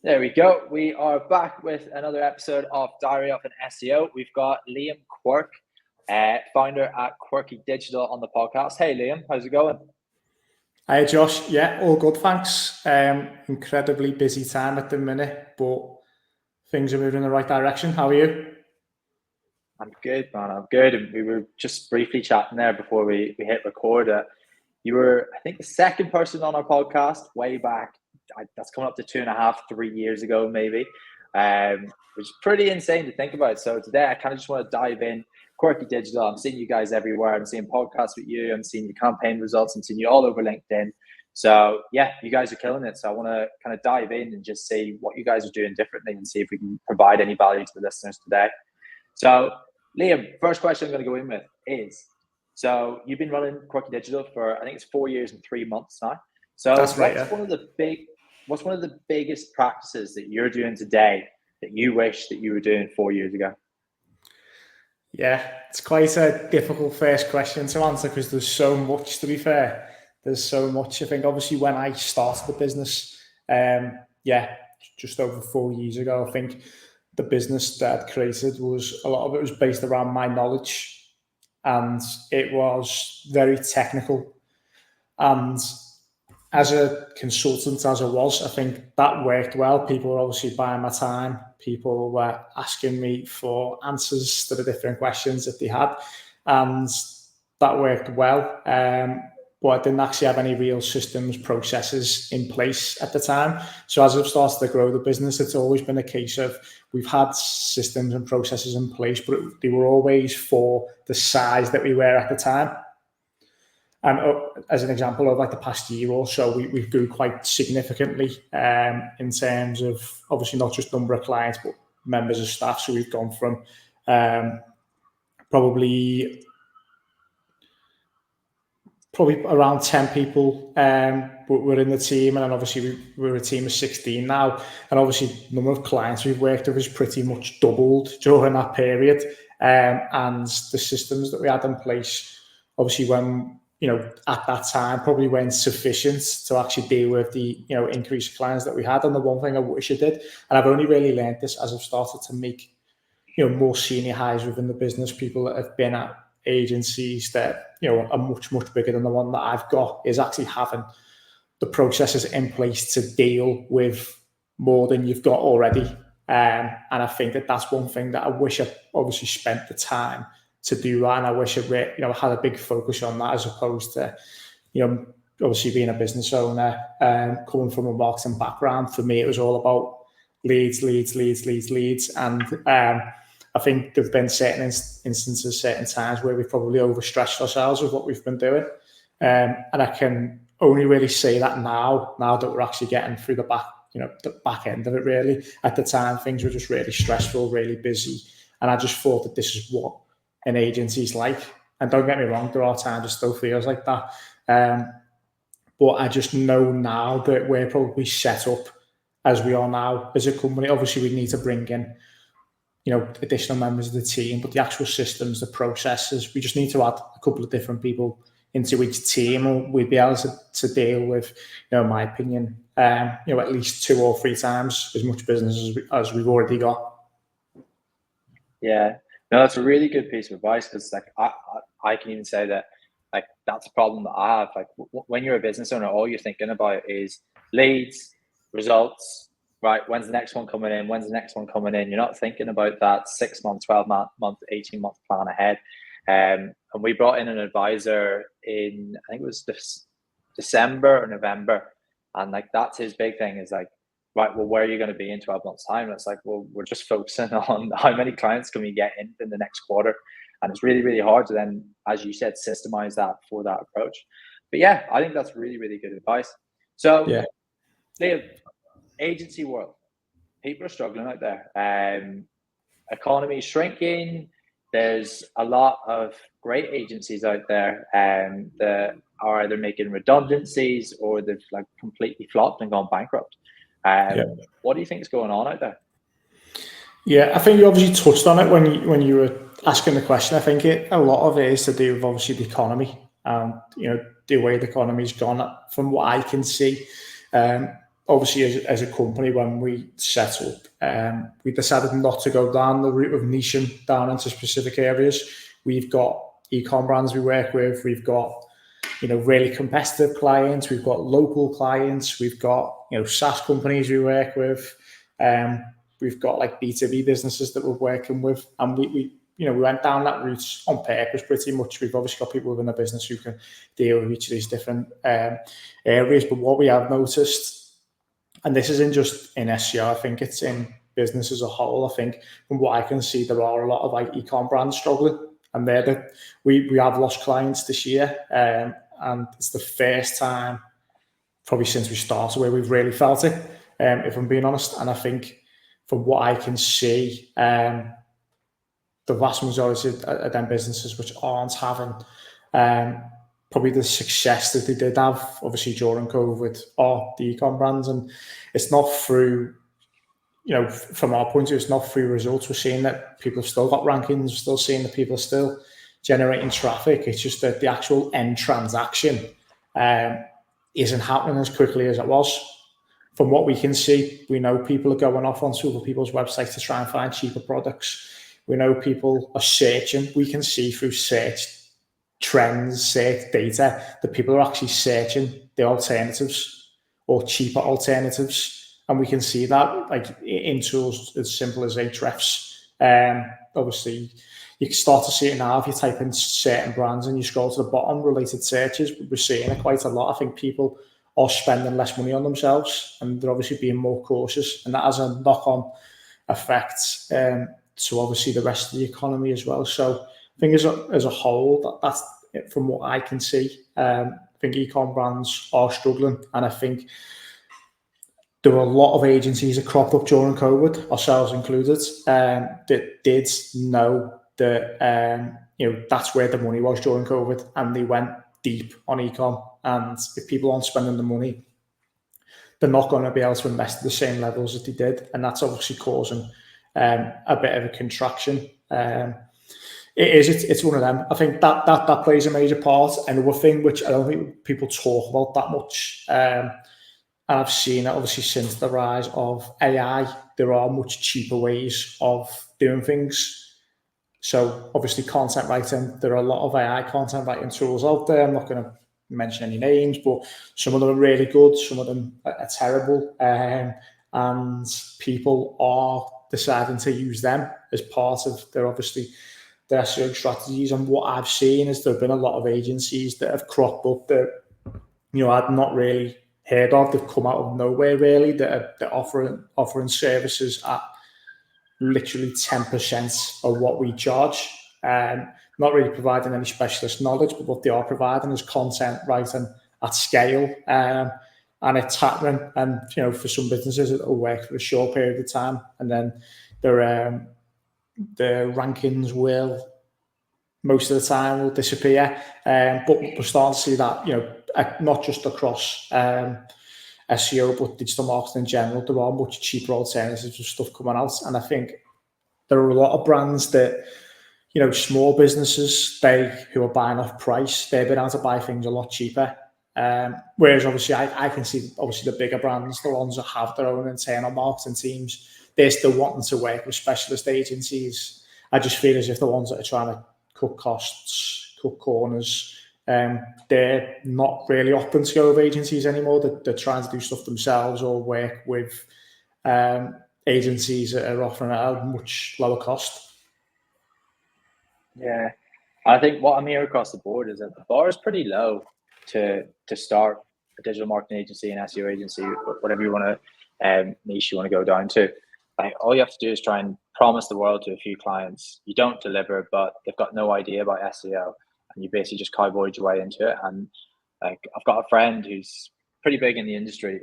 There we go. We are back with another episode of Diary of an SEO. We've got Liam Quirk, founder at Quirky Digital on the podcast. Hey, Liam, how's it going? Hi, Josh. Yeah, all good, thanks. Incredibly busy time at the minute, but things are moving in the right direction. How are you? I'm good, man. I'm good. And we were just briefly chatting there before we hit record. You were, I think, the second person on our podcast way back. That's coming up to 2.5, 3 years ago, maybe, which is pretty insane to think about. So today, I kind of just want to dive in. Quirky Digital. I'm seeing you guys everywhere. I'm seeing podcasts with you. I'm seeing your campaign results. I'm seeing you all over LinkedIn. So yeah, you guys are killing it. So I want to kind of dive in and just see what you guys are doing differently and see if we can provide any value to the listeners today. So Liam, first question I'm going to go in with is, so you've been running Quirky Digital for, I think it's 4 years and 3 months now. So That's right, what's one of the biggest practices that you're doing today that you wish that you were doing 4 years ago? Yeah, it's quite a difficult first question to answer because there's so much, to be fair. There's so much. I think obviously when I started the business, just over 4 years ago, I think the business that I'd created was, a lot of it was based around my knowledge, and it was very technical. And as a consultant, as I was, I think that worked well. People were obviously buying my time. People were asking me for answers to the different questions that they had, and that worked well. But I didn't actually have any real systems, processes in place at the time. So as I've started to grow the business, it's always been a case of we've had systems and processes in place, but they were always for the size that we were at the time. And as an example of like the past year or so, we grew quite significantly in terms of obviously not just number of clients, but members of staff. So we've gone from probably around 10 people were in the team, and then obviously we're a team of 16 now, and obviously the number of clients we've worked with has pretty much doubled during that period, and the systems that we had in place, obviously when, at that time probably weren't sufficient to actually deal with the, increase of clients that we had. And the one thing I wish I did, and I've only really learned this as I've started to make, more senior hires within the business, people that have been at agencies that, are much, much bigger than the one that I've got, is actually having the processes in place to deal with more than you've got already. And I think that that's one thing that I wish I obviously spent the time to do that. And I wish I had a big focus on that, as opposed to, obviously being a business owner, coming from a marketing background. For me, it was all about leads. And I think there've been certain instances, certain times where we've probably overstretched ourselves with what we've been doing. And I can only really say that now that we're actually getting through the back end of it, really. At the time, things were just really stressful, really busy. And I just thought that this is what an agency's like. And don't get me wrong, there are times it still feels like that. But I just know now that we're probably set up as we are now as a company. Obviously, we need to bring in, additional members of the team, but the actual systems, the processes, we just need to add a couple of different people into each team, and we'd be able to deal with, in my opinion, at least 2 or 3 times as much business as we've already got. Yeah, no, that's a really good piece of advice, because like I can even say that, like, that's a problem that I have. Like when you're a business owner, all you're thinking about is leads, results. Right, when's the next one coming in? When's the next one coming in? You're not thinking about that 6 month, 12 month, 18-month plan ahead. And we brought in an advisor in, I think it was December or November, and like that's his big thing, is like, right, well, where are you going to be in 12 months time? And it's like, well, we're just focusing on how many clients can we get in the next quarter. And it's really, really hard to then, as you said, systemize that for that approach. But yeah, I think that's really, really good advice. So yeah, Liam, agency world, people are struggling out there. Economy is shrinking. There's a lot of great agencies out there that are either making redundancies or they've like completely flopped and gone bankrupt. What do you think is going on out there? Yeah, I think you obviously touched on it when you were asking the question. I think a lot of it is to do with obviously the economy, the way the economy's gone. From what I can see, obviously as a company, when we set up, we decided not to go down the route of niching down into specific areas. We've got e-com brands we work with. We've got, really competitive clients. We've got local clients. We've got, SaaS companies we work with. We've got like B2B businesses that we're working with, and we went down that route on purpose pretty much. We've obviously got people within the business who can deal with each of these different areas. But what we have noticed, and this isn't just in SEO, I think it's in business as a whole. I think from what I can see, there are a lot of like e-com brands struggling, and we have lost clients this year, and it's the first time probably since we started where we've really felt it, if I'm being honest. And I think from what I can see, the vast majority of them businesses which aren't having probably the success that they did have, obviously during COVID, are the e-com brands. And it's not through, from our point of view, it's not through results. We're seeing that people have still got rankings, we're still seeing that people are still generating traffic. It's just that the actual end transaction isn't happening as quickly as it was. From what we can see, we know people are going off onto other people's websites to try and find cheaper products. We know people are searching. We can see through search trends, search data, that people are actually searching the alternatives or cheaper alternatives. And we can see that like in tools as simple as Ahrefs. Obviously, you can start to see it now if you type in certain brands and you scroll to the bottom, related searches. We're seeing it quite a lot. I think people are spending less money on themselves, and they're obviously being more cautious, and that has a knock-on effect to obviously the rest of the economy as well. So I think as a whole, that's it from what I can see. I think e-com brands are struggling, and I think there were a lot of agencies that cropped up during COVID, ourselves included, that did know that that's where the money was during COVID, and they went deep on e-com. And if people aren't spending the money, they're not going to be able to invest at the same levels that they did, and that's obviously causing a bit of a contraction. It's one of them. I think that plays a major part. Another thing which I don't think people talk about that much, and I've seen it obviously since the rise of AI, there are much cheaper ways of doing things. So obviously content writing, there are a lot of AI content writing tools out there. I'm not going to mention any names, but some of them are really good, some of them are terrible, and people are deciding to use them as part of their SEO strategies. And what I've seen is there have been a lot of agencies that have cropped up that I'd not really heard of. They've come out of nowhere really, that are offering services at literally 10% of what we charge. Not really providing any specialist knowledge, but what they are providing is content writing at scale. And it's happening. And, for some businesses, it'll work for a short period of time. And then the rankings will, most of the time, will disappear. But we're starting to see that, not just across SEO, but digital marketing in general. There are much cheaper alternatives of stuff coming out. And I think there are a lot of brands that, small businesses, who are buying off price, they've been able to buy things a lot cheaper. Whereas obviously I can see the bigger brands, the ones that have their own internal marketing teams, they're still wanting to work with specialist agencies. I just feel as if the ones that are trying to cut costs, cut corners, they're not really opting to go with agencies anymore. They're trying to do stuff themselves or work with agencies that are offering at a much lower cost. Yeah, I think what I'm hearing across the board is that the bar is pretty low to start a digital marketing agency, an SEO agency, whatever you want to niche you want to go down to. Like, all you have to do is try and promise the world to a few clients. You don't deliver, but they've got no idea about SEO, and you basically just cowboyed your way into it. And like, I've got a friend who's pretty big in the industry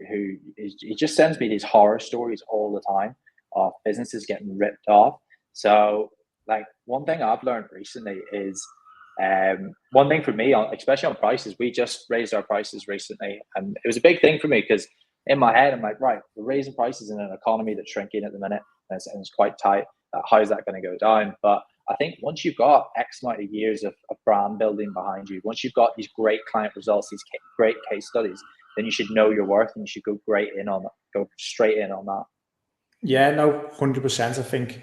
he just sends me these horror stories all the time of businesses getting ripped off. So like, one thing I've learned recently is one thing for me, especially on prices, we just raised our prices recently, and it was a big thing for me because in my head I'm like, right, we're raising prices in an economy that's shrinking at the minute, and it's quite tight. How is that going to go down? But I think once you've got X amount of years of brand building behind you, once you've got these great client results, these great case studies, then you should know your worth and you should go straight in on that. Yeah, no, 100%. I think,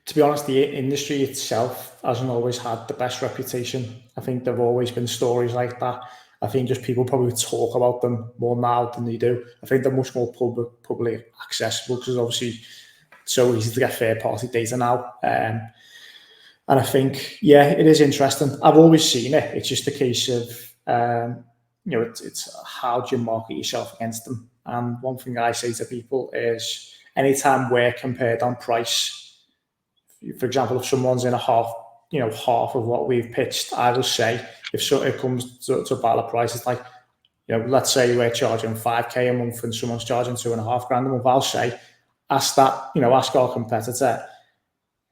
to be honest, the industry itself hasn't always had the best reputation. I think there've always been stories like that. I think just people probably talk about them more now than they do. I think they're much more publicly accessible because obviously it's so easy to get third party data now. And I think, yeah, it is interesting. I've always seen it. It's just a case of, it's how do you market yourself against them? And one thing I say to people is anytime we're compared on price, for example, if someone's in a half of what we've pitched, I will say, if it comes to a battle of price, it's like, let's say we're charging 5k a month and someone's charging 2.5 grand a month, I'll say, ask our competitor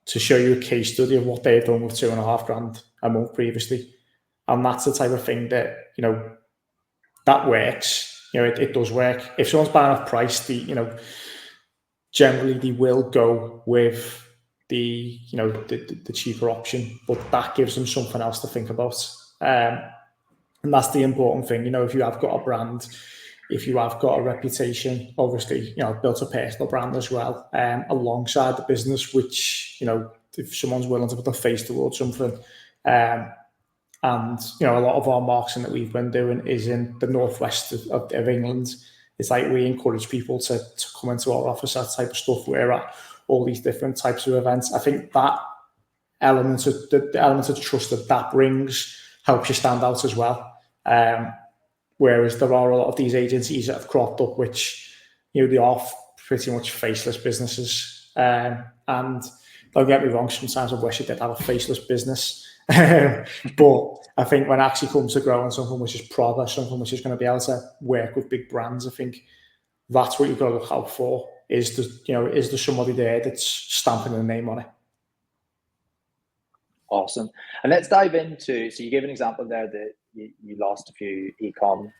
to show you a case study of what they've done with 2.5 grand a month previously. And that's the type of thing that, that works. It does work. If someone's buying off price, generally they will go with the cheaper option, but that gives them something else to think about. And that's the important thing. If you have got a brand, if you have got a reputation, obviously, built a personal brand as well, alongside the business, which, if someone's willing to put their face towards something, and, a lot of our marketing that we've been doing is in the northwest of England. It's like we encourage people to come into our office, that type of stuff. We're at all these different types of events. I think that the element of trust that brings helps you stand out as well. Whereas there are a lot of these agencies that have cropped up, which, they are pretty much faceless businesses. And don't get me wrong, sometimes I wish I did have a faceless business. But I think when it actually comes to growing something which is proper, something which is going to be able to work with big brands, I think that's what you've got to look out for. Is there somebody there that's stamping a name on it? Awesome. And let's dive into, so you gave an example there that you lost a few e-com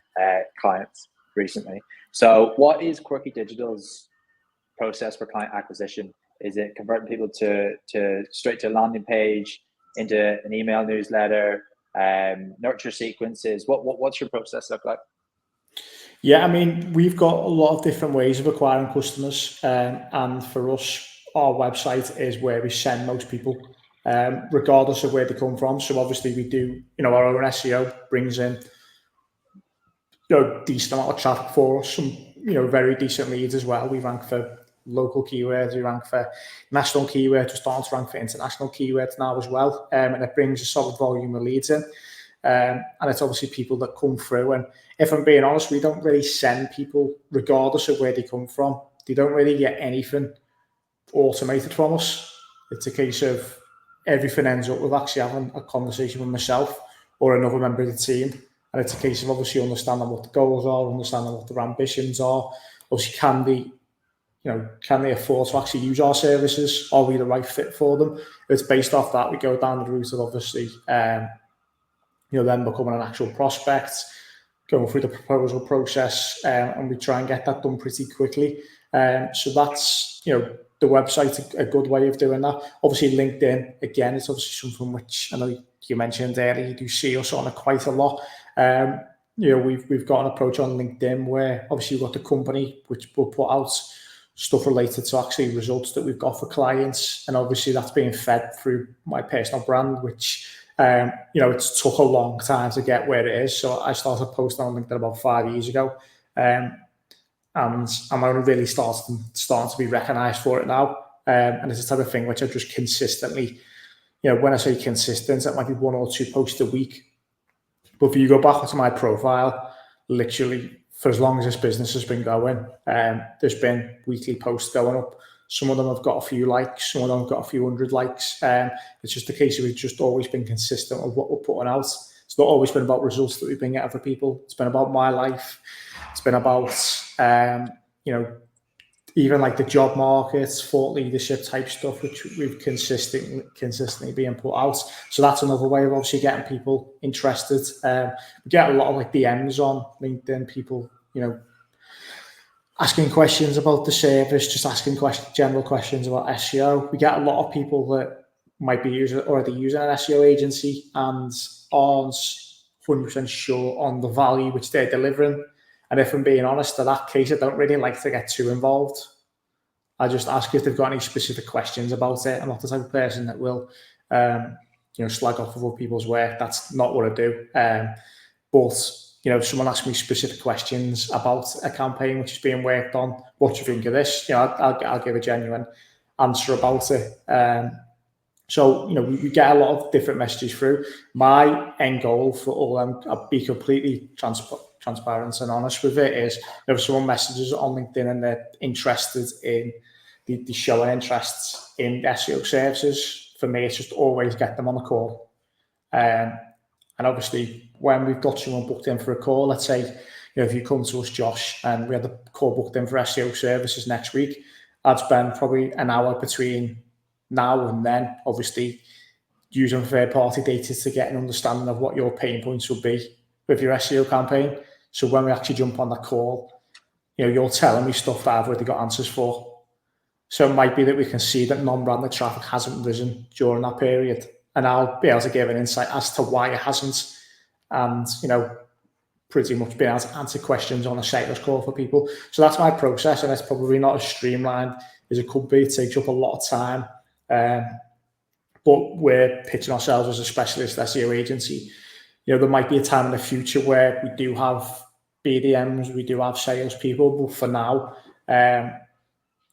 clients recently. So what is Quirky Digital's process for client acquisition? Is it converting people to straight to a landing page, into an email newsletter, nurture sequences? What's your process look like? Yeah, I mean, we've got a lot of different ways of acquiring customers, and for us, our website is where we send most people, regardless of where they come from. So obviously we do, our own SEO brings in, decent amount of traffic for us, some, very decent leads as well. We rank for local keywords, we rank for national keywords, we're starting to rank for international keywords now as well, and it brings a solid volume of leads in. And it's obviously people that come through. And if I'm being honest, we don't really send people, regardless of where they come from. They don't really get anything automated from us. It's a case of everything ends up with actually having a conversation with myself or another member of the team. And it's a case of obviously understanding what the goals are, understanding what their ambitions are. Obviously, can they afford to actually use our services? Are we the right fit for them? It's based off that. We go down the route of obviously, then becoming an actual prospect, going through the proposal process, and we try and get that done pretty quickly. So that's, the website's a good way of doing that. Obviously, LinkedIn, again, it's obviously something which I know you mentioned earlier, you do see us on it quite a lot. We've got an approach on LinkedIn where obviously we've got the company, which will put out stuff related to actually results that we've got for clients. And obviously that's being fed through my personal brand, which, it took a long time to get where it is. So I started posting on LinkedIn about 5 years ago. And I'm only really starting to be recognised for it now. And it's the type of thing which I just consistently, when I say consistent, it might be 1 or 2 posts a week. But if you go back to my profile, literally for as long as this business has been going, there's been weekly posts going up. Some of them have got a few likes, some of them have got a few hundred likes. It's just a case of we've just always been consistent with what we're putting out. It's not always been about results that we've been getting for people. It's been about my life. It's been about, even like the job markets, thought leadership type stuff, which we've consistently being put out. So that's another way of obviously getting people interested. We get a lot of like DMs on LinkedIn, people, asking questions about the service, just asking general questions about SEO. We get a lot of people that might be already using an SEO agency and aren't 100% sure on the value which they're delivering. And if I'm being honest, in that case, I don't really like to get too involved. I just ask if they've got any specific questions about it. I'm not the type of person that will, slag off of other people's work. That's not what I do. But if someone asks me specific questions about a campaign which is being worked on, what do you think of this? I'll give a genuine answer about it. So, we get a lot of different messages through. My end goal for all of them, I'll be completely transparent and honest with it, is if someone messages on LinkedIn and they're interested in the showing interests in SEO services, for me, it's just always get them on a call. And obviously, when we've got someone booked in for a call, let's say, if you come to us, Josh, and we had the call booked in for SEO services next week, I'd spend probably an hour between now and then, obviously, using third-party data to get an understanding of what your pain points will be with your SEO campaign. So when we actually jump on that call, you're telling me stuff that I've already got answers for. So it might be that we can see that non-branded traffic hasn't risen during that period, and I'll be able to give an insight as to why it hasn't, and pretty much being able to answer questions on a sales call for people. So that's my process, and it's probably not as streamlined as it could be. It takes up a lot of time. But we're pitching ourselves as a specialist SEO agency. There might be a time in the future where we do have BDMs, we do have salespeople, but for now,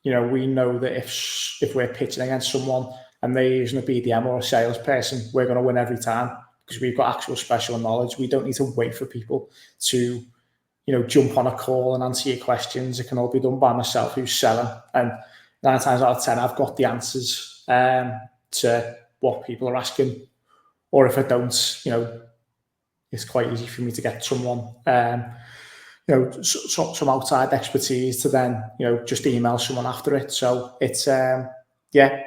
we know that if we're pitching against someone and they're using a BDM or a salesperson, we're going to win every time because we've got actual special knowledge. We don't need to wait for people to, jump on a call and answer your questions. It can all be done by myself who's selling. And 9 times out of 10, I've got the answers to what people are asking. Or if I don't, it's quite easy for me to get someone, some outside expertise to then, just email someone after it. So it's, I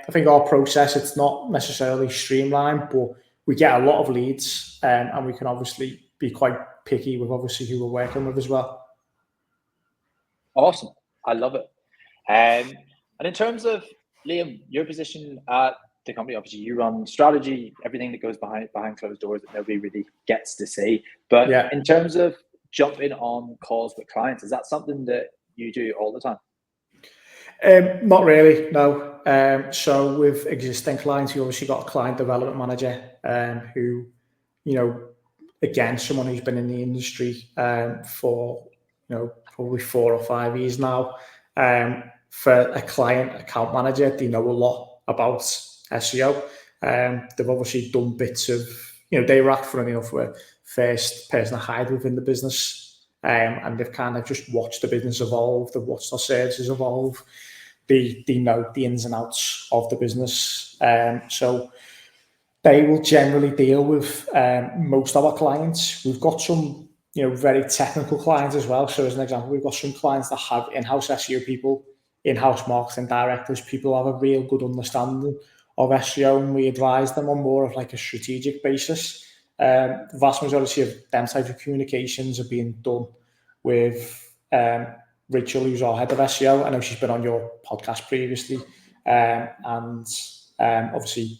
think our process, it's not necessarily streamlined, but we get a lot of leads, and we can obviously be quite picky with obviously who we're working with as well. Awesome. I love it. And in terms of, Liam, your position at the company, obviously you run strategy, everything that goes behind closed doors that nobody really gets to see. But in terms of jumping on calls with clients, is that something that you do all the time? Not really, no. So with existing clients, you obviously got a client development manager who, again, someone who's been in the industry for, probably 4 or 5 years now. For a client account manager, they know a lot about SEO. They've obviously done bits of, they were funny enough were first person I hired within the business, and they've kind of just watched the business evolve. They've watched our services evolve. They know the ins and outs of the business. So they will generally deal with most of our clients. We've got some, very technical clients as well. So as an example, we've got some clients that have in-house SEO people, in-house marketing directors, people who have a real good understanding of SEO, and we advise them on more of like a strategic basis. The vast majority of them types of communications are being done with Rachel, who's our head of SEO. I know she's been on your podcast previously, and obviously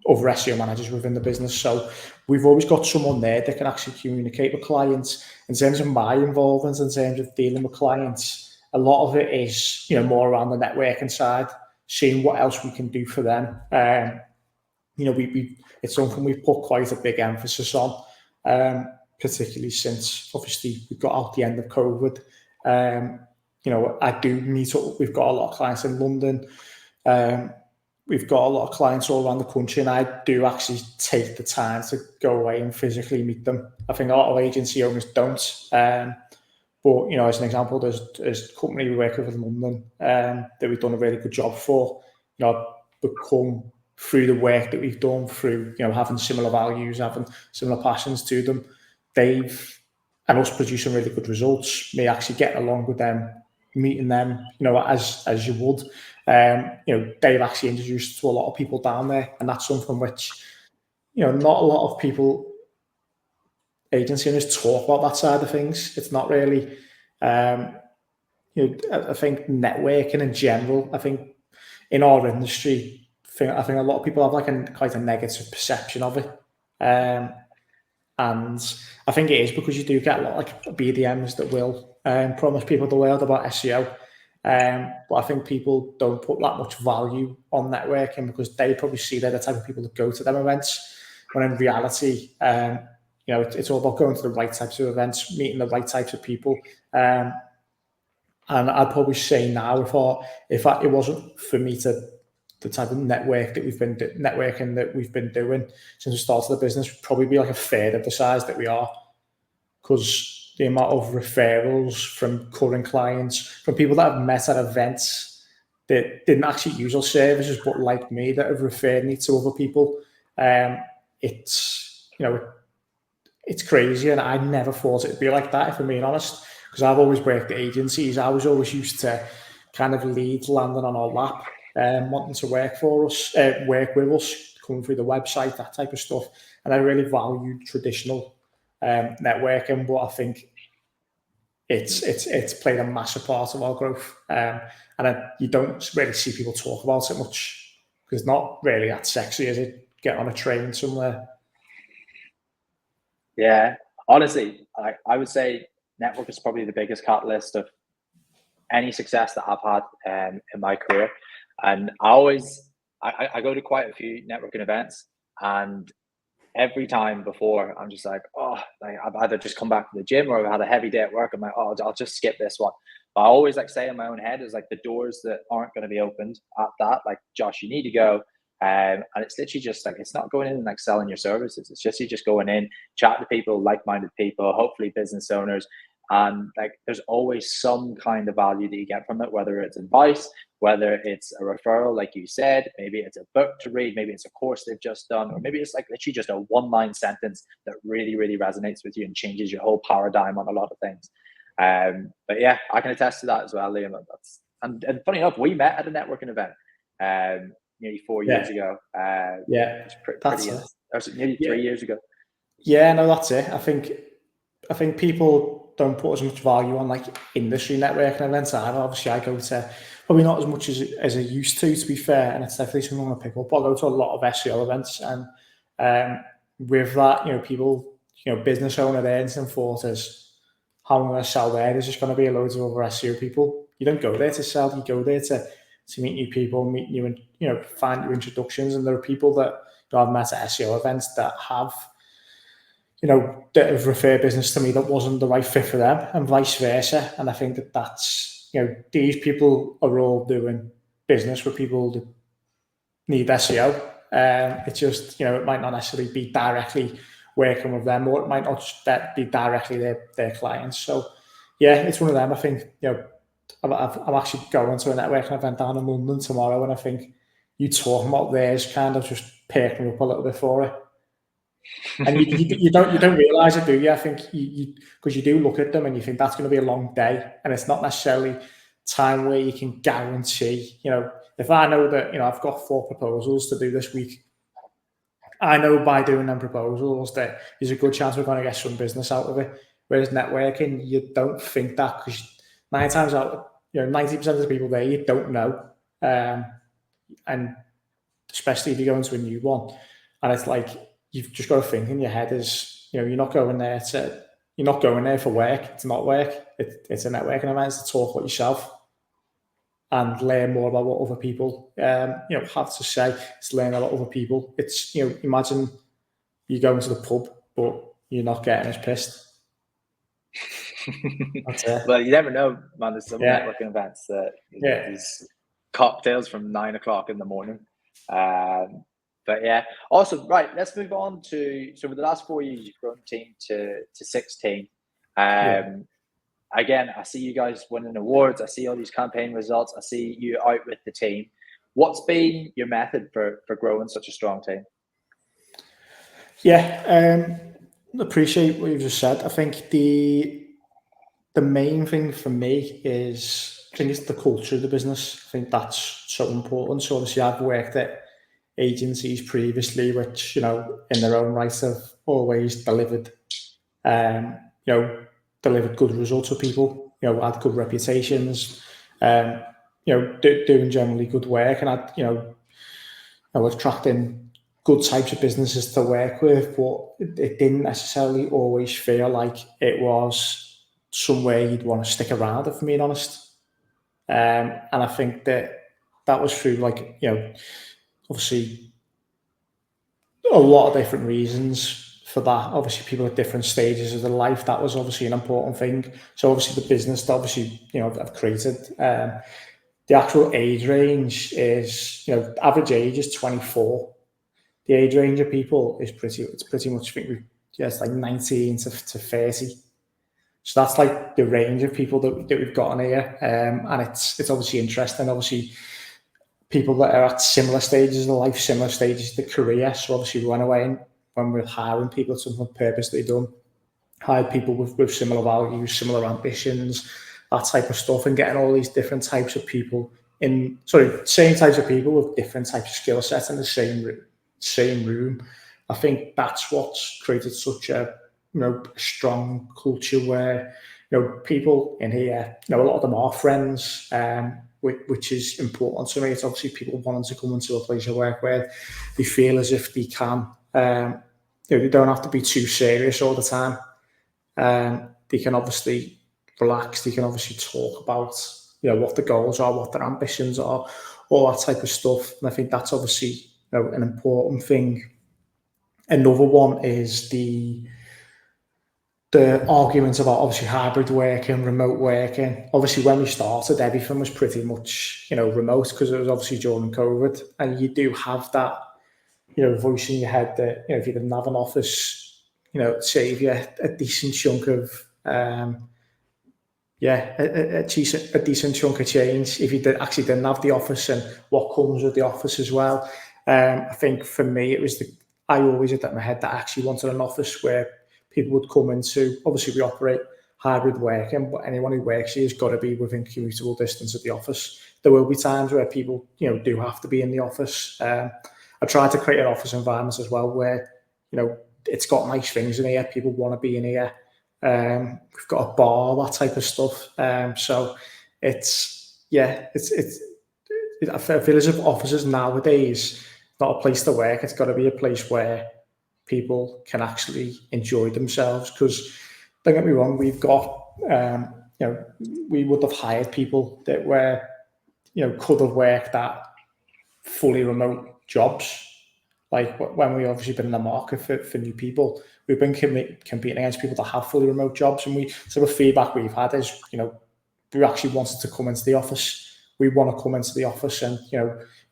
other SEO managers within the business. So we've always got someone there that can actually communicate with clients. In terms of my involvement, in terms of dealing with clients, a lot of it is, more around the networking side, seeing what else we can do for them. It's something we've put quite a big emphasis on, particularly since obviously we got out the end of COVID. I do meet up. We've got a lot of clients in London. We've got a lot of clients all around the country, and I do actually take the time to go away and physically meet them. I think a lot of agency owners don't. But, as an example, there's a company we work with in London that we've done a really good job for, become through the work that we've done, through, having similar values, having similar passions to them. They've, and us producing really good results, me actually getting along with them, meeting them, as you would. They've actually introduced to a lot of people down there, and that's something which, not a lot of people, agency owners, talk about that side of things. It's not really, I think networking in general, I think in our industry, I think a lot of people have quite a negative perception of it. And I think it is because you do get a lot of BDMs that will promise people the world about SEO. But I think people don't put that much value on networking because they probably see they're the type of people that go to them events. When in reality, it's all about going to the right types of events, meeting the right types of people. And I'd probably say now, if it wasn't for me the type of networking that we've been doing since we started the business, would probably be like a third of the size that we are, because the amount of referrals from current clients, from people that I've met at events that didn't actually use our services, but like me, that have referred me to other people. It's crazy, and I never thought it'd be like that, if I'm being honest, because I've always worked at agencies. I was always used to kind of leads landing on our lap, wanting to work with us, coming through the website, that type of stuff. And I really valued traditional networking, but I think it's played a massive part of our growth. You don't really see people talk about it much because it's not really that sexy, is it? Get on a train somewhere. Yeah, honestly, I would say network is probably the biggest catalyst of any success that I've had in my career. And I go to quite a few networking events, and every time before, I'm just like, I've either just come back from the gym or I've had a heavy day at work. I'm like, I'll just skip this one. But I always say in my own head, is like the doors that aren't going to be opened at that, like, Josh, you need to go. And it's literally just like, it's not going in and like selling your services. It's just, you just going in, chat to people, like-minded people, hopefully business owners. And like, there's always some kind of value that you get from it, whether it's advice, whether it's a referral, like you said, maybe it's a book to read, maybe it's a course they've just done, or maybe it's like literally just a one-line sentence that really, really resonates with you and changes your whole paradigm on a lot of things. But yeah, I can attest to that as well, Liam. And funny enough, we met at a networking event nearly 4 years ago. It's pretty nearly 3 years ago. Yeah, no, that's it. I think people don't put as much value on like industry networking events. Obviously, I go to probably not as much as I used to be fair, and it's definitely something I pick up. I go to a lot of SEO events, and with that, people, business owner there in St. Forters, how I'm going to sell there. There's just going to be loads of other SEO people. You don't go there to sell. You go there to meet new people, meet new, and find new introductions. And there are people that I've met at SEO events that have, that have referred business to me that wasn't the right fit for them, and vice versa. And I think that's, these people are all doing business with people that need SEO. It's just, it might not necessarily be directly working with them, or it might not be directly their clients. So yeah, it's one of them. I think, I'm actually going to a networking event down in London tomorrow, and I think you talking about theirs kind of just perked me up a little bit for it. And you don't realize it, do you? I think because you do look at them and you think that's going to be a long day, and it's not necessarily time where you can guarantee. If I know that I've got 4 proposals to do this week, I know by doing them proposals that there's a good chance we're going to get some business out of it. Whereas networking, you don't think that, because 9 times out, 90% of the people there you don't know, and especially if you go into a new one, and it's like you've just got to think in your head is you're not going there for work. It's not work. It's a networking event to talk about yourself and learn more about what other people have to say. It's learn about other people. It's imagine you go into the pub but you're not getting as pissed. Well, you never know, man. There's some networking events that there's cocktails from 9 o'clock in the morning. But yeah, awesome. Right, let's move on to, so for the last 4 years, you've grown the team to 16. Again, I see you guys winning awards. I see all these campaign results. I see you out with the team. What's been your method for growing such a strong team? Yeah, appreciate what you just said. I think the main thing for me is, I think it's the culture of the business. I think that's so important. So obviously I've worked at agencies previously, which, in their own right have always delivered, delivered good results for people, had good reputations, doing generally good work, and attracting good types of businesses to work with, but it didn't necessarily always feel like it was somewhere you'd want to stick around, if I'm being honest. And I think that was through, like, obviously a lot of different reasons for that. Obviously, people at different stages of their life, that was obviously an important thing. So obviously the business that obviously, I've created, the actual age range is, average age is 24. The age range of people is pretty much, I think, it's like 19 to 30. So that's like the range of people that we've got on here. And it's obviously interesting. Obviously, people that are at similar stages of life, similar stages of the career. So obviously we went away, and when we're hiring people, it's something purposely done. Hired people with similar values, similar ambitions, that type of stuff, and getting all these different types of people same types of people with different types of skill sets in the same room. I think that's what's created such a strong culture where people in here, a lot of them are friends, which is important to me. It's obviously people wanting to come into a place of work where they feel as if they can. They don't have to be too serious all the time. They can obviously relax. They can obviously talk about what the goals are, what their ambitions are, all that type of stuff. And I think that's obviously an important thing. Another one is the arguments about obviously hybrid working, remote working. Obviously, when we started, everything was pretty much remote, because it was obviously during COVID, and you do have that voice in your head that if you didn't have an office, save you a decent chunk of a decent chunk of change if you actually didn't have the office, and what comes with the office as well. I think for me, I always had that in my head that I actually wanted an office where people would come into. Obviously, we operate hybrid working, but anyone who works here has got to be within commutable distance of the office. There will be times where people, do have to be in the office. I tried to create an office environment as well where, it's got nice things in here. People want to be in here. We've got a bar, that type of stuff. So I feel as if offices nowadays, not a place to work. It's got to be a place where people can actually enjoy themselves. Because don't get me wrong, we've got, we would have hired people that were, could have worked at fully remote jobs. Like when we obviously been in the market for new people, we've been competing against people that have fully remote jobs. And the feedback we've had is, we actually wanted to come into the office. We want to come into the office and,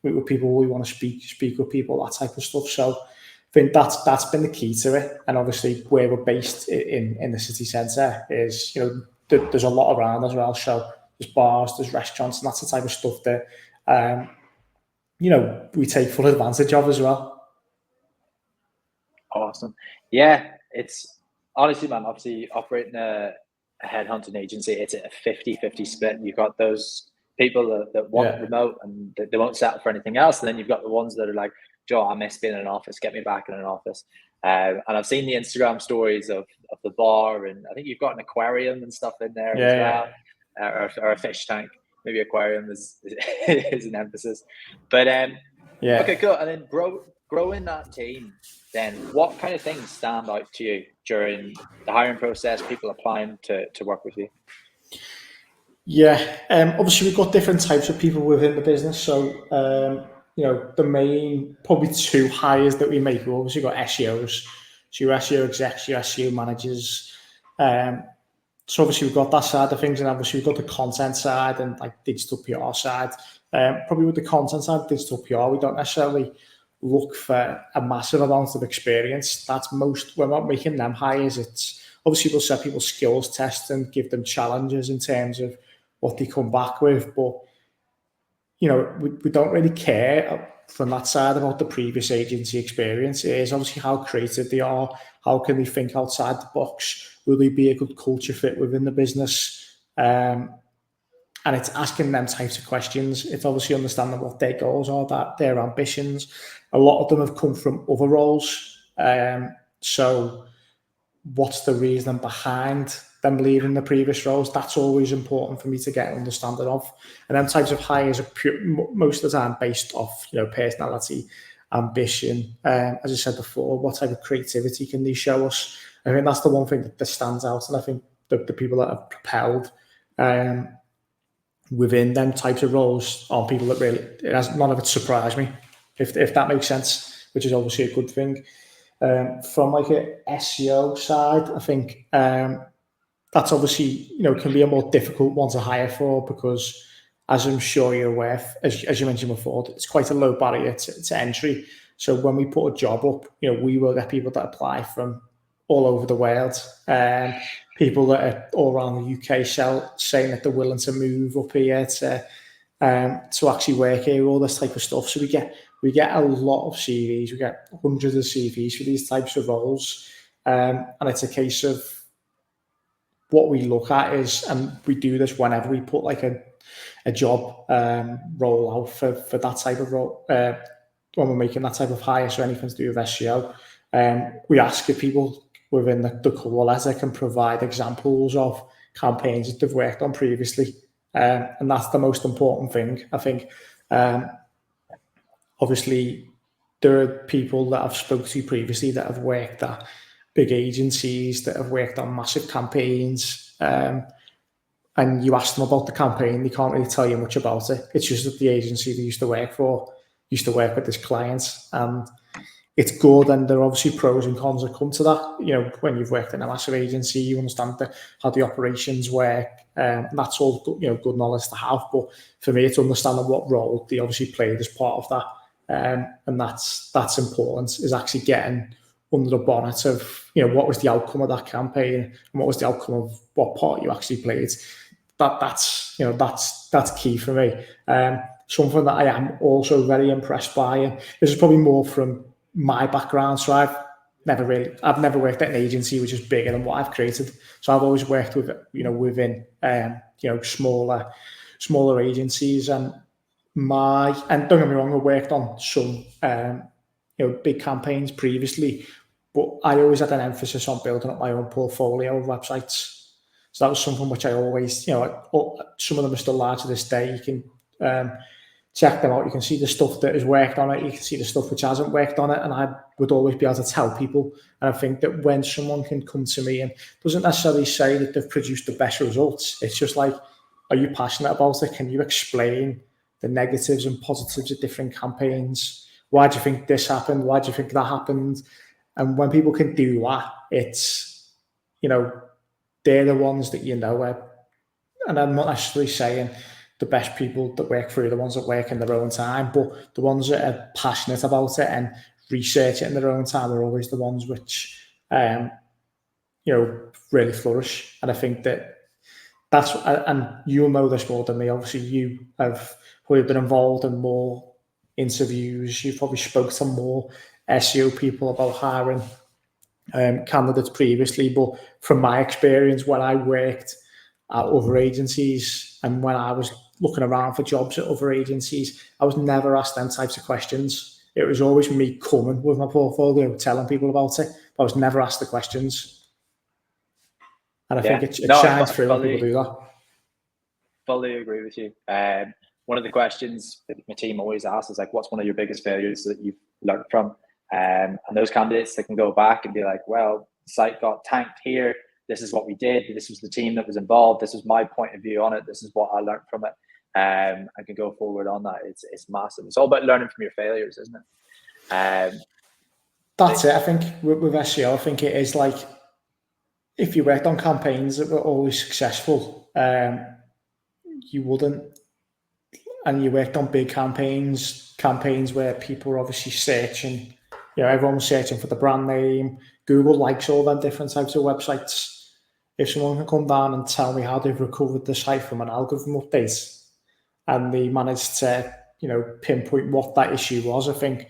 meet with people. We want to speak with people, that type of stuff. So I think that's been the key to it. And obviously where we're based in the city centre is, there's a lot around as well. So there's bars, there's restaurants, and that's the type of stuff that, we take full advantage of as well. Awesome. Yeah, it's honestly, man, obviously operating a headhunting agency, it's a 50-50 split. You've got those people that want remote and they won't settle for anything else. And then you've got the ones that are like, Joe, I miss being in an office, get me back in an office. And I've seen the Instagram stories of the bar, and I think you've got an aquarium and stuff in there as well, or a fish tank. Maybe aquarium is an emphasis. But okay, cool. And then growing that team, then what kind of things stand out to you during the hiring process, people applying to work with you? Obviously we've got different types of people within the business. So, the main, probably two hires that we make, we've obviously got SEOs. So your SEO execs, your SEO managers. So obviously we've got that side of things, and obviously we've got the content side and like digital PR side. Probably with the content side, digital PR, we don't necessarily look for a massive amount of experience. We're not making them hires. It's obviously we'll set people skills tests and give them challenges in terms of what they come back with. But, we don't really care from that side about the previous agency experience. It is obviously how creative they are. How can they think outside the box? Will they be a good culture fit within the business? And it's asking them types of questions. It's obviously understanding what their goals are, that their ambitions. A lot of them have come from other roles. So what's the reason behind them leaving the previous roles? That's always important for me to get an understanding of. And them types of hires are most of the time based off, personality, ambition. As I said before, what type of creativity can they show us? I think that's the one thing that stands out. And I think the people that have propelled within them types of roles are people that really, none of it surprised me, if that makes sense, which is obviously a good thing. From like a SEO side, I think that's obviously, can be a more difficult one to hire for, because as I'm sure you're aware, as you mentioned before, it's quite a low barrier to entry. So when we put a job up, we will get people that apply from all over the world. People that are all around the UK saying that they're willing to move up here to actually work here, all this type of stuff. So we get a lot of CVs. We get hundreds of CVs for these types of roles, and it's a case of what we look at is, and we do this whenever we put like a job roll out for that type of role, when we're making that type of hire, so anything to do with SEO, we ask if people within the cover letter can provide examples of campaigns that they've worked on previously, and that's the most important thing, I think. Obviously, there are people that I've spoken to previously that have worked at big agencies, that have worked on massive campaigns, and you ask them about the campaign, they can't really tell you much about it. It's just that the agency they used to work for used to work with this client, and it's good. And there are obviously pros and cons that come to that. When you've worked in a massive agency, you understand how the operations work, and that's all good knowledge to have. But for me, it's understanding what role they obviously played as part of that, and that's important, is actually getting under the bonnet of what was the outcome of that campaign and what was the outcome of what part you actually played. That's key for me. Something that I am also very impressed by, and this is probably more from my background. So I've never worked at an agency which is bigger than what I've created. So I've always worked with within smaller agencies, and don't get me wrong, I worked on some big campaigns previously, but I always had an emphasis on building up my own portfolio of websites. So that was something which I always, some of them are still large to this day. You can check them out. You can see the stuff that has worked on it. You can see the stuff which hasn't worked on it. And I would always be able to tell people. And I think that when someone can come to me and doesn't necessarily say that they've produced the best results, it's just like, are you passionate about it? Can you explain the negatives and positives of different campaigns? Why do you think this happened? Why do you think that happened? And when people can do that, it's, they're the ones that and I'm not necessarily saying the best people that work for you are the ones that work in their own time, but the ones that are passionate about it and research it in their own time are always the ones which, really flourish. And I think that's, and you'll know this more than me, obviously you have probably been involved in more interviews, you've probably spoke to more SEO people about hiring candidates previously, but from my experience, when I worked at other agencies and when I was looking around for jobs at other agencies, I was never asked them types of questions. It was always me coming with my portfolio, telling people about it, but I was never asked the questions. And I think it shines through when people do that. Fully agree with you. One of the questions that my team always asks is like, what's one of your biggest failures that you've learned from? And those candidates that can go back and be like, well, the site got tanked here. This is what we did. This was the team that was involved. This was my point of view on it. This is what I learned from it. I can go forward on that. It's massive. It's all about learning from your failures, isn't it? That's it. I think with SEO, I think it is like, if you worked on campaigns that were always successful, you wouldn't, and you worked on big campaigns where people were obviously searching, everyone was searching for the brand name. Google likes all them different types of websites. If someone can come down and tell me how they've recovered the site from an algorithm update and they managed to, pinpoint what that issue was, I think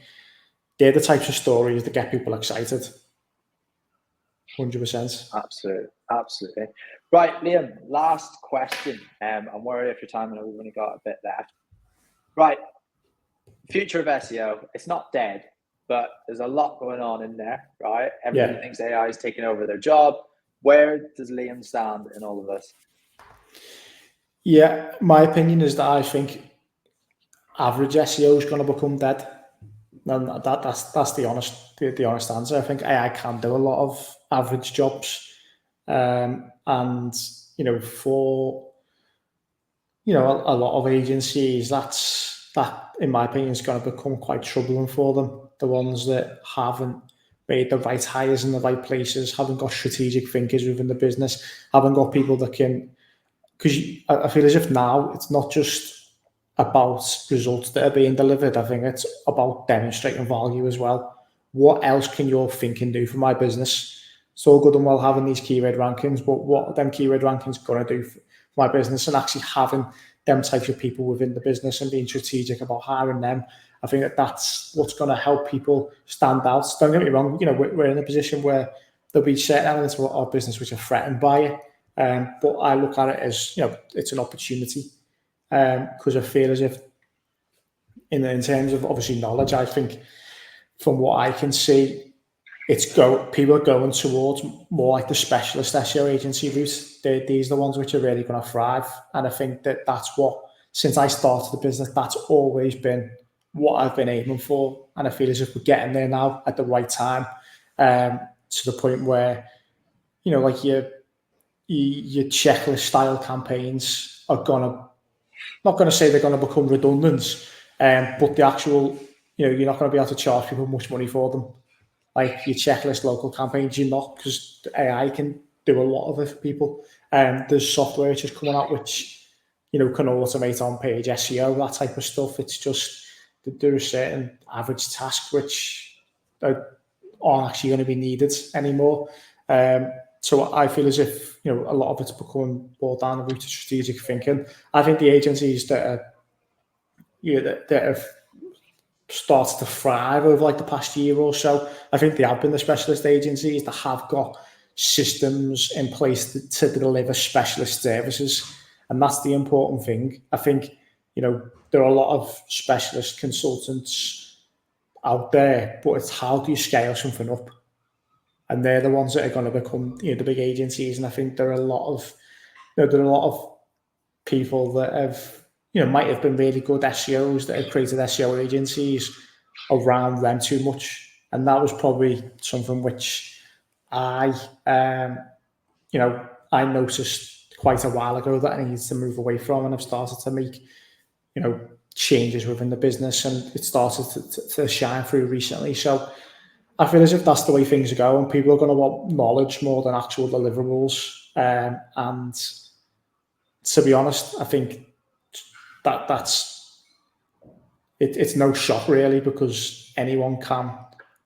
they're the types of stories that get people excited. 100%. Absolutely. Right, Liam, last question. I'm worried if your time, and we've only got a bit left. Right, future of SEO. It's not dead, but there's a lot going on in there, right? Everybody thinks AI is taking over their job. Where does Liam stand in all of this? Yeah, my opinion is that I think average SEO is going to become dead. And that's the honest answer. I think AI can do a lot of average jobs. And for a lot of agencies, that in my opinion is going to become quite troubling for them. The ones that haven't made the right hires in the right places, haven't got strategic thinkers within the business, haven't got people that can. Because I feel as if now it's not just about results that are being delivered. I think it's about demonstrating value as well. What else can your thinking do for my business? It's all good and well having these keyword rankings, but what are them keyword rankings going to do for my business? And actually having them types of people within the business and being strategic about hiring them, I think that's what's going to help people stand out. Don't get me wrong, we're in a position where there'll be certain elements of our business which are threatened by it. But I look at it as, it's an opportunity, because I feel as if in terms of obviously knowledge, I think from what I can see, people are going towards more like the specialist SEO agency route. These are the ones which are really going to thrive. And I think that's what, since I started the business, that's always been what I've been aiming for. And I feel as if we're getting there now at the right time, to the point where, like your checklist style campaigns are not going to say they're going to become redundant, but the actual, you're not going to be able to charge people much money for them. Like your checklist local campaigns, you're not, because AI can do a lot of it for people. There's software which is coming out which, can automate on-page SEO, that type of stuff. It's just that there are certain average tasks which aren't actually going to be needed anymore. So I feel as if, a lot of it's becoming more down the route of strategic thinking. I think the agencies that have started to thrive over like the past year or so, I think they have been the specialist agencies that have got systems in place to deliver specialist services. And that's the important thing. I think, there are a lot of specialist consultants out there, but it's how do you scale something up? And they're the ones that are going to become, the big agencies. And I think there are a lot of people that have, might have been really good SEOs that have created SEO agencies around them too much. And that was probably something which I noticed quite a while ago that I needed to move away from, and I've started to make, changes within the business, and it started to shine through recently. So I feel as if that's the way things are going. People are going to want knowledge more than actual deliverables. And to be honest, I think it's no shock really, because anyone can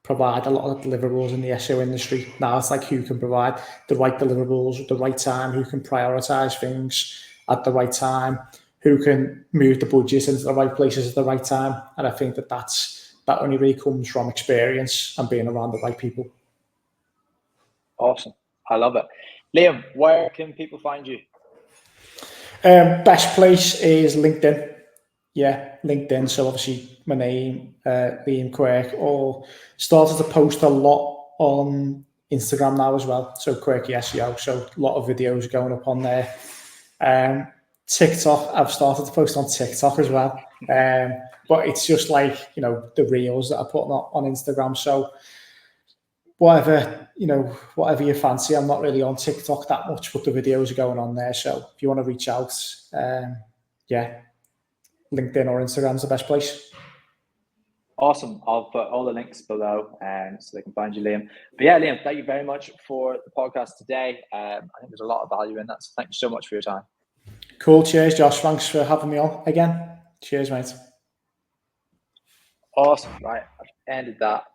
provide a lot of deliverables in the SEO industry. Now it's like who can provide the right deliverables at the right time, who can prioritize things at the right time, who can move the budgets into the right places at the right time. And I think that only really comes from experience and being around the right people. Awesome. I love it. Liam, where can people find you? Best place is LinkedIn. Yeah, LinkedIn. So obviously my name, Liam Quirk, or started to post a lot on Instagram now as well. So Quirky SEO. So a lot of videos going up on there. TikTok, I've started to post on TikTok as well. But it's just like, the reels that I put on Instagram. So whatever you fancy. I'm not really on TikTok that much, but the videos are going on there. So if you want to reach out, LinkedIn or Instagram's the best place. Awesome. I'll put all the links below so they can find you, Liam. But yeah, Liam, thank you very much for the podcast today. I think there's a lot of value in that. So thank you so much for your time. Cool. Cheers, Josh. Thanks for having me on again. Cheers, mate. Awesome. Right. I've ended that.